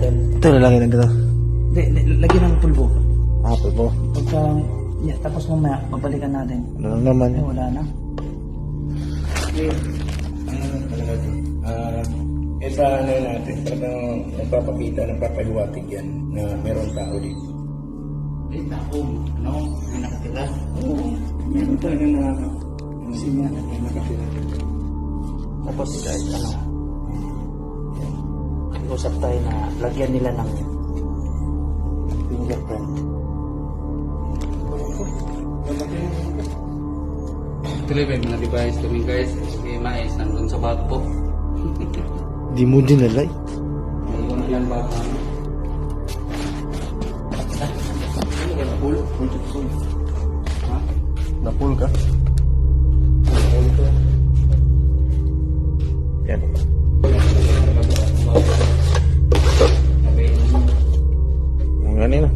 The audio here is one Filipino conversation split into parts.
natin. Ito, lalagay lang dito. Hindi, lagyan ng pulbo. Po. Pagka, tapos mamaya, babalikan natin. Ano lang naman Ay, eh. wala na. Ito ano natin, talagang nagpapakita, nagpapahiwatig yan na meron tao dito. May nakatira. Oo, meron talagang nakatira. Tapos, usap tayo na lagyan nila ng fingerprint. Tuloy ba yung mga device kami guys? Sige, mais, nandun sa bag po. Di mo dinalay. Nandun na yan bag namin. Ha? Napul ka? Yan. Ang ganun na.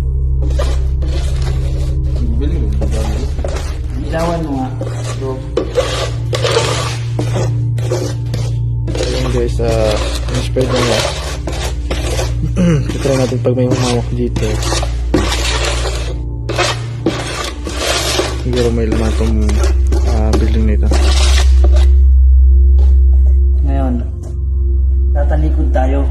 Ilawan mo nga. Bro. Ayun guys, in-spread na nga. Try natin pag may humawak dito. Siguro may laman itong building nito. Ngayon, tatalikod tayo.